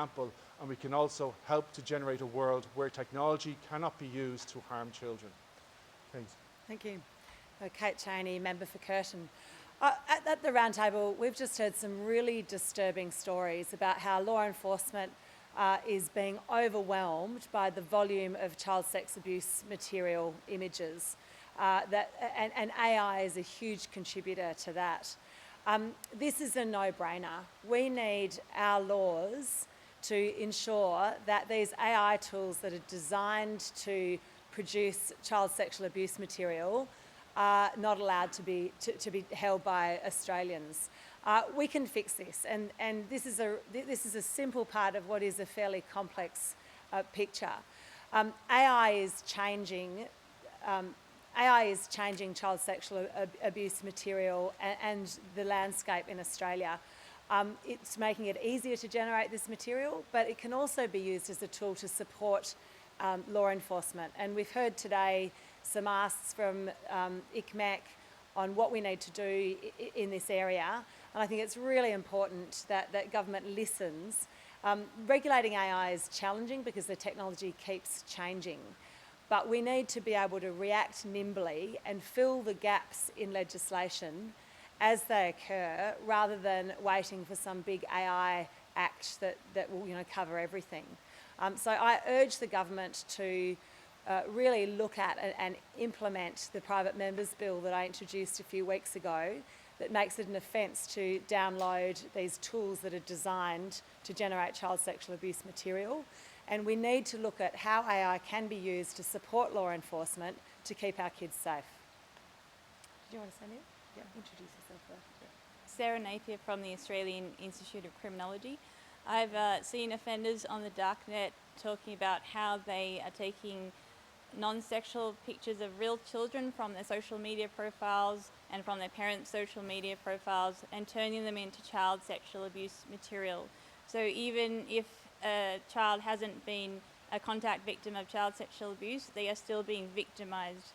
example, and we can also help to generate a world where technology cannot be used to harm children. Thanks. Thank you. Kate Chaney, Member for Curtin. At the roundtable, we've just heard some really disturbing stories about how law enforcement is being overwhelmed by the volume of child sex abuse material images. And AI is a huge contributor to that. This is a no-brainer. We need our laws to ensure that these AI tools that are designed to produce child sexual abuse material are not allowed to be held by Australians. We can fix this, and this is a simple part of what is a fairly complex picture. AI is changing child sexual abuse material and the landscape in Australia. It's making it easier to generate this material, but it can also be used as a tool to support law enforcement. And we've heard today some asks from ICMEC on what we need to do in this area. And I think it's really important that government listens. Regulating AI is challenging because the technology keeps changing. But we need to be able to react nimbly and fill the gaps in legislation as they occur, rather than waiting for some big AI act that will cover everything. So I urge the government to really look at and implement the private members bill that I introduced a few weeks ago, that makes it an offence to download these tools that are designed to generate child sexual abuse material. And we need to look at how AI can be used to support law enforcement to keep our kids safe. Do you want to say anything? Yeah, introduce yourself first. Chaney MP from the Australian Institute of Criminology. I've seen offenders on the darknet talking about how they are taking non-sexual pictures of real children from their social media profiles and from their parents' social media profiles and turning them into child sexual abuse material. So even if a child hasn't been a contact victim of child sexual abuse, they are still being victimised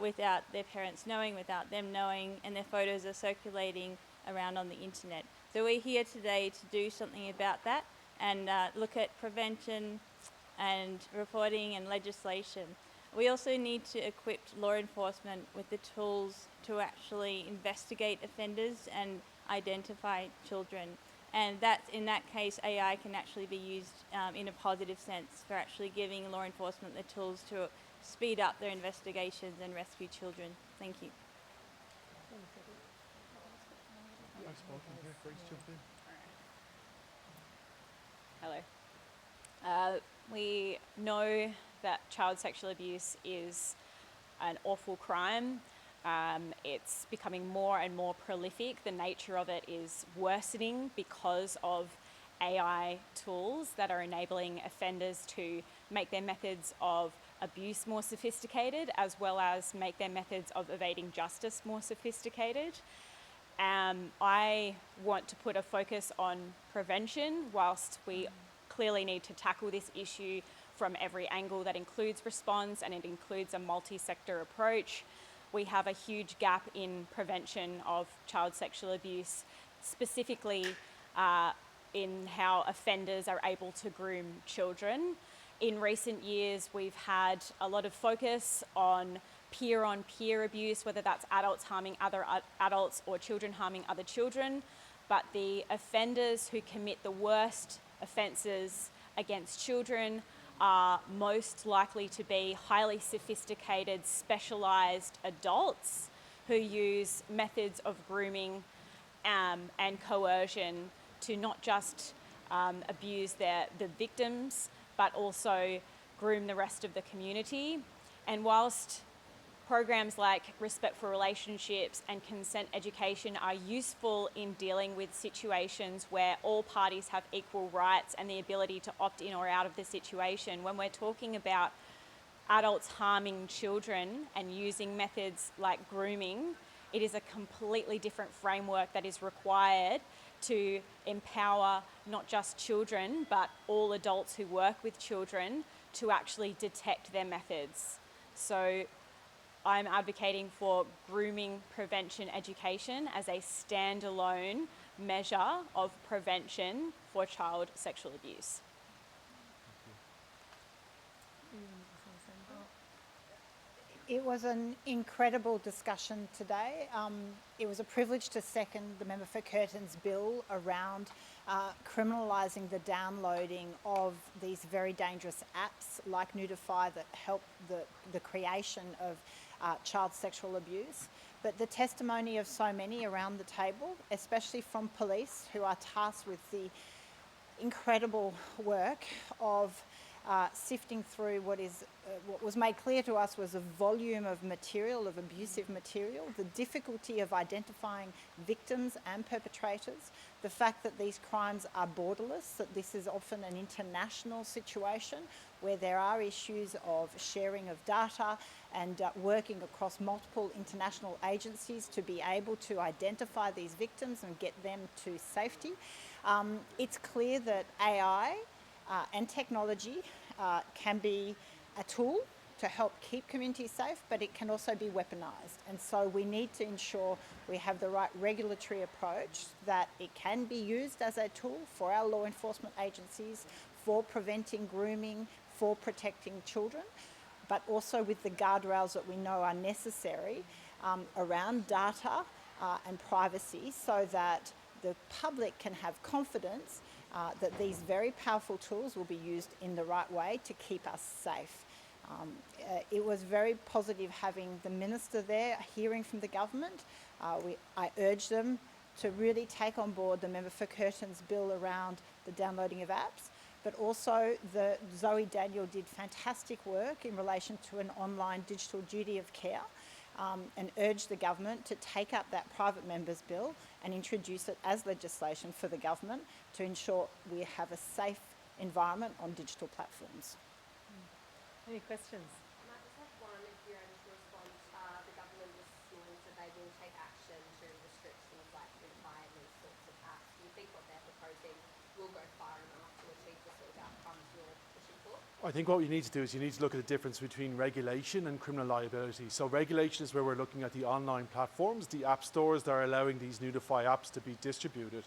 without their parents knowing, without them knowing, and their photos are circulating around on the internet. So we're here today to do something about that and look at prevention and reporting and legislation. We also need to equip law enforcement with the tools to actually investigate offenders and identify children. And that, in that case, AI can actually be used in a positive sense for actually giving law enforcement the tools to speed up their investigations and rescue children. Thank you. Hello. We know that child sexual abuse is an awful crime. It's becoming more and more prolific. The nature of it is worsening because of AI tools that are enabling offenders to make their methods of abuse more sophisticated, as well as make their methods of evading justice more sophisticated. I want to put a focus on prevention, whilst we clearly need to tackle this issue from every angle that includes response, and it includes a multi-sector approach. We have a huge gap in prevention of child sexual abuse, specifically in how offenders are able to groom children. In recent years, we've had a lot of focus on peer-on-peer abuse, whether that's adults harming other adults or children harming other children. But the offenders who commit the worst offences against children are most likely to be highly sophisticated, specialised adults who use methods of grooming and coercion to not just abuse the victims, but also groom the rest of the community. And whilst programs like Respect for Relationships and consent education are useful in dealing with situations where all parties have equal rights and the ability to opt in or out of the situation, when we're talking about adults harming children and using methods like grooming, it is a completely different framework that is required to empower not just children, but all adults who work with children to actually detect their methods. So I'm advocating for grooming prevention education as a standalone measure of prevention for child sexual abuse. It was an incredible discussion today. It was a privilege to second the member for Curtin's bill around criminalising the downloading of these very dangerous apps like Nudify that help the creation of child sexual abuse. But the testimony of so many around the table, especially from police who are tasked with the incredible work of sifting through what was made clear to us was a volume of material, of abusive material, the difficulty of identifying victims and perpetrators, the fact that these crimes are borderless, that this is often an international situation where there are issues of sharing of data and working across multiple international agencies to be able to identify these victims and get them to safety. It's clear that AI and technology can be a tool to help keep communities safe, but it can also be weaponised. And so we need to ensure we have the right regulatory approach, that it can be used as a tool for our law enforcement agencies, for preventing grooming, for protecting children, but also with the guardrails that we know are necessary around data and privacy, so that the public can have confidence that these very powerful tools will be used in the right way to keep us safe. It was very positive having the Minister there, hearing from the government. I urge them to really take on board the member for Curtin's bill around the downloading of apps, but also Zoe Daniel did fantastic work in relation to an online digital duty of care, and urge the government to take up that private member's bill and introduce it as legislation for the government to ensure we have a safe environment on digital platforms. Any questions? I might just have one if you're able to respond. The government this morning said they will take action to restrict things like Nudify and these sorts of apps. Do you think what they're proposing will go far enough to achieve the sort of outcomes you're pushing for? I think what you need to do is you need to look at the difference between regulation and criminal liability. So regulation is where we're looking at the online platforms, the app stores that are allowing these Nudify apps to be distributed.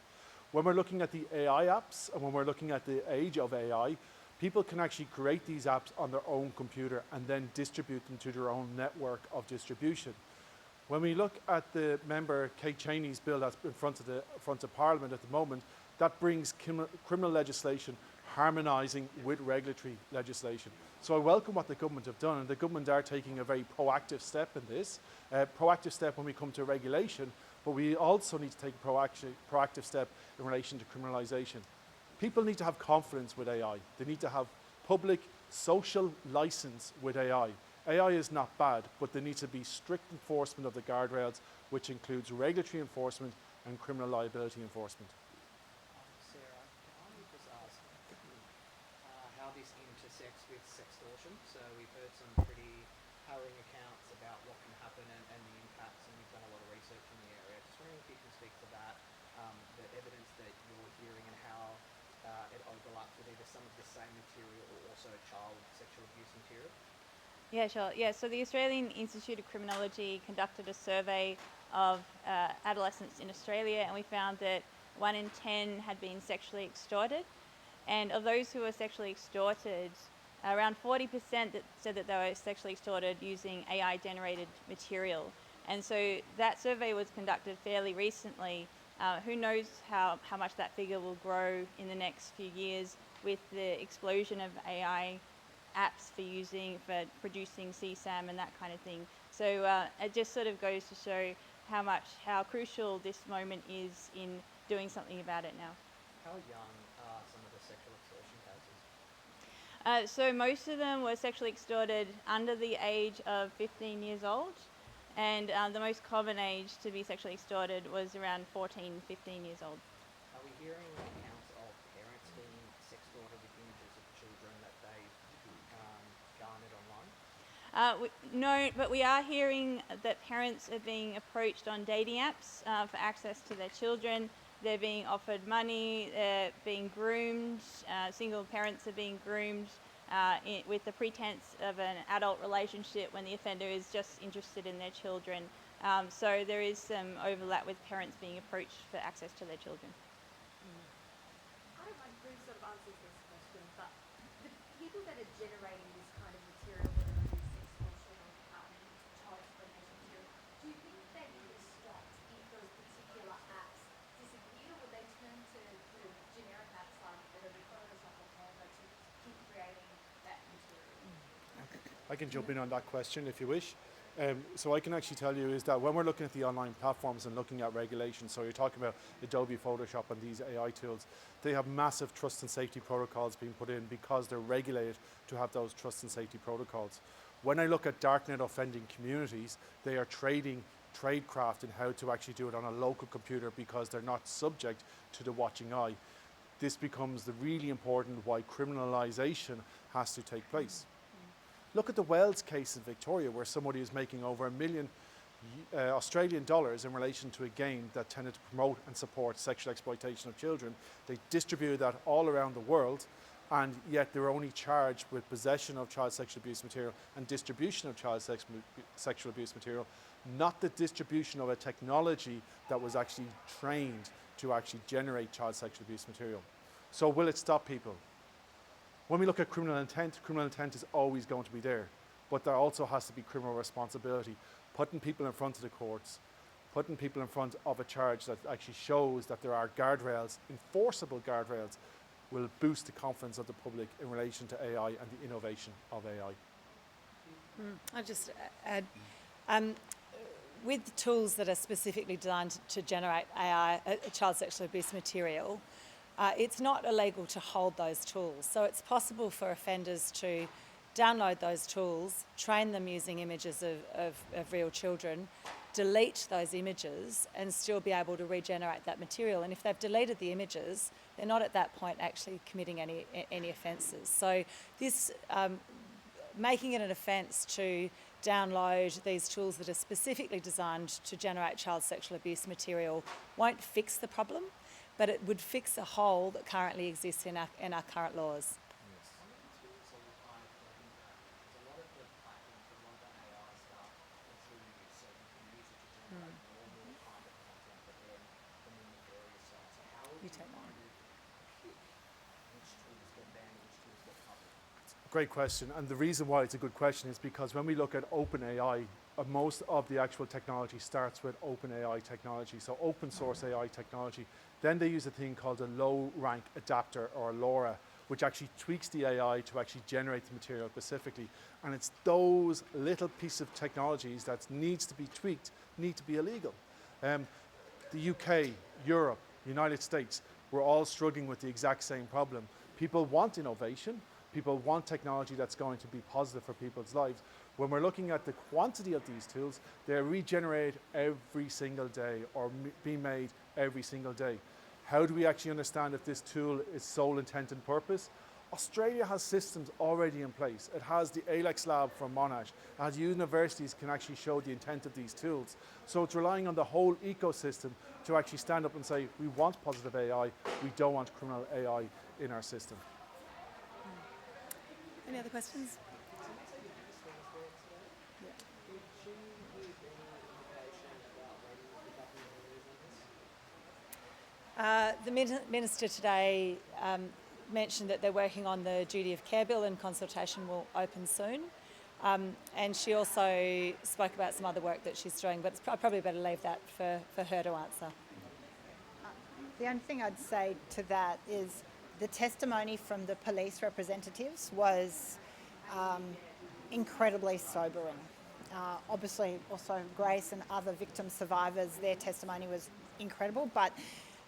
When we're looking at the AI apps and when we're looking at the age of AI, people can actually create these apps on their own computer and then distribute them to their own network of distribution. When we look at the member Kate Chaney's bill that's in front of Parliament at the moment, that brings criminal legislation harmonising with regulatory legislation. So I welcome what the government have done, and the government are taking a very proactive step in this, proactive step when we come to regulation, but we also need to take a proactive step in relation to criminalisation. People need to have confidence with AI. They need to have public social licence with AI. AI is not bad, but there needs to be strict enforcement of the guardrails, which includes regulatory enforcement and criminal liability enforcement. Sarah, can I just ask how this intersects with sextortion? So we've heard some pretty harrowing accounts about what can happen and the impacts, and you've done a lot of research in the area. Just wondering if you can speak to that, the evidence that you're hearing and how it overlaps with either some of the same material or also child sexual abuse material. Yeah, sure. Yeah, so the Australian Institute of Criminology conducted a survey of adolescents in Australia, and we found that 1 in 10 had been sexually extorted. And of those who were sexually extorted, around 40% that said that they were sexually extorted using AI-generated material. And so that survey was conducted fairly recently. Who knows how much that figure will grow in the next few years with the explosion of AI apps for producing CSAM and that kind of thing. So it just sort of goes to show how crucial this moment is in doing something about it now. How young are some of the sexual extortion cases? So most of them were sexually extorted under the age of 15 years old, and the most common age to be sexually extorted was around 14, 15 years old. Are we hearing accounts of parents being sextorted with images of children that they've garnered online? No, but we are hearing that parents are being approached on dating apps for access to their children. They're being offered money, they're being groomed, single parents are being groomed with the pretense of an adult relationship when the offender is just interested in their children. So there is some overlap with parents being approached for access to their children. I don't mind who sort of answers this question, but the people that are generating this kind of material, whether it is extortion or child exploitation material, do you think they would be stopped if those particular apps disappear, or would they turn to the generic apps like whether it be Photoshop or Canva to keep creating that material? I can jump in on that question if you wish. So I can actually tell you is that when we're looking at the online platforms and looking at regulation, so you're talking about Adobe Photoshop and these AI tools, they have massive trust and safety protocols being put in because they're regulated to have those trust and safety protocols. When I look at darknet offending communities, they are trading tradecraft in how to actually do it on a local computer because they're not subject to the watching eye. This becomes the really important why criminalisation has to take place. Look at the Wells case in Victoria where somebody is making over $1 million Australian dollars in relation to a game that tended to promote and support sexual exploitation of children. They distributed that all around the world, and yet they were only charged with possession of child sexual abuse material and distribution of child sexual abuse material, not the distribution of a technology that was actually trained to actually generate child sexual abuse material. So will it stop people? When we look at criminal intent is always going to be there, but there also has to be criminal responsibility. Putting people in front of the courts, putting people in front of a charge that actually shows that there are guardrails, enforceable guardrails, will boost the confidence of the public in relation to AI and the innovation of AI. I'll just add, with tools that are specifically designed to generate AI, child sexual abuse material, it's not illegal to hold those tools. So it's possible for offenders to download those tools, train them using images of real children, delete those images and still be able to regenerate that material. And if they've deleted the images, they're not at that point actually committing any offences. So this, making it an offence to download these tools that are specifically designed to generate child sexual abuse material won't fix the problem, but it would fix a hole that currently exists in our current laws. You take that. Great question, and the reason why it's a good question is because when we look at OpenAI, most of the actual technology starts with OpenAI technology, so open source AI technology. Then they use a thing called a low rank adapter, or LoRa, which actually tweaks the AI to actually generate the material specifically. And it's those little pieces of technologies that needs to be tweaked, need to be illegal. The UK, Europe, United States, we're all struggling with the exact same problem. People want innovation. People want technology that's going to be positive for people's lives. When we're looking at the quantity of these tools, they're regenerated every single day or being made every single day. How do we actually understand if this tool is sole intent and purpose? Australia has systems already in place. It has the ALEX lab from Monash. It has universities can actually show the intent of these tools. So it's relying on the whole ecosystem to actually stand up and say, we want positive AI, we don't want criminal AI in our system. Any other questions? The Minister today mentioned that they're working on the duty of care bill and consultation will open soon. And she also spoke about some other work that she's doing, but it's probably better leave that for her to answer. The only thing I'd say to that is the testimony from the police representatives was incredibly sobering. Obviously, also Grace and other victim survivors, their testimony was incredible, but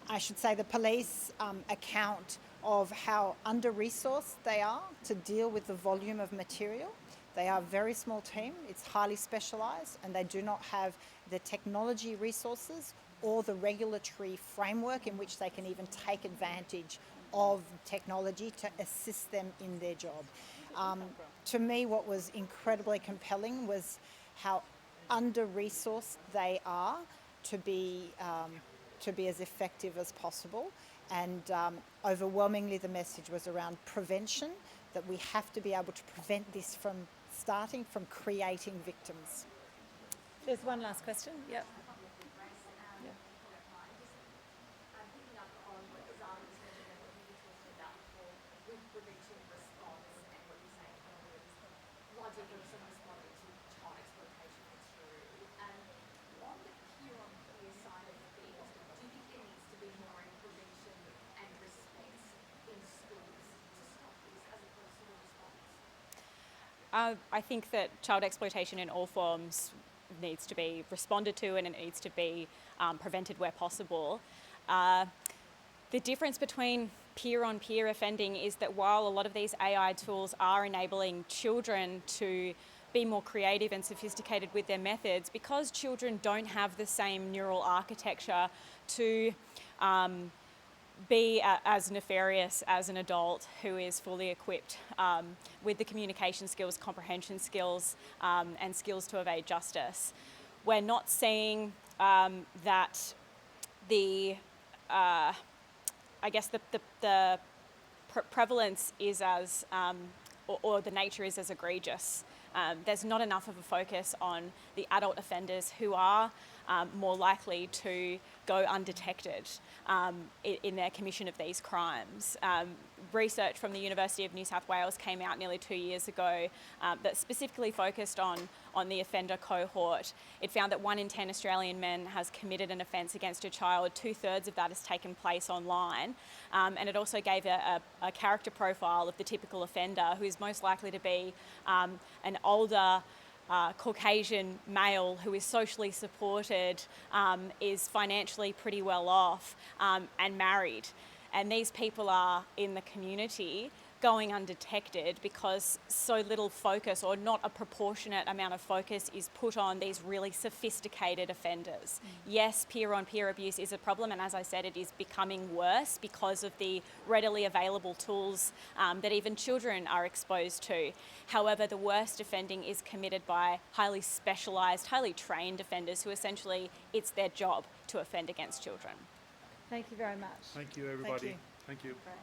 I should say the police account of how under-resourced they are to deal with the volume of material. They are a very small team, it's highly specialised, and they do not have the technology resources or the regulatory framework in which they can even take advantage of technology to assist them in their job. To me, what was incredibly compelling was how under-resourced they are to be as effective as possible. And overwhelmingly, the message was around prevention, that we have to be able to prevent this from starting from creating victims. There's one last question. Yep. Picking up on what Zara was mentioning and what you were talking about before with prevention response and what you're saying largely focus on responding to child exploitation that's true. And on the peer-on-peer side of things, do you think there needs to be more in prevention and respect in schools to stop this as a personal response? I think that child exploitation in all forms needs to be responded to, and it needs to be prevented where possible. The difference between peer-on-peer offending is that while a lot of these AI tools are enabling children to be more creative and sophisticated with their methods, because children don't have the same neural architecture to be as nefarious as an adult who is fully equipped with the communication skills, comprehension skills, and skills to evade justice. We're not seeing that the prevalence is as, or the nature is as egregious. There's not enough of a focus on the adult offenders who are more likely to go undetected in their commission of these crimes. Research from the University of New South Wales came out nearly 2 years ago that specifically focused on the offender cohort. It found that 1 in 10 Australian men has committed an offence against a child. 2/3 of that has taken place online. And it also gave a character profile of the typical offender, who is most likely to be an older Caucasian male who is socially supported, is financially pretty well off, and married. And these people are in the community going undetected because so little focus, or not a proportionate amount of focus, is put on these really sophisticated offenders. Yes, peer-on-peer abuse is a problem, and as I said, it is becoming worse because of the readily available tools that even children are exposed to. However, the worst offending is committed by highly specialised, highly trained offenders who essentially, it's their job to offend against children. Thank you very much. Thank you, everybody. you. Thank you. Great.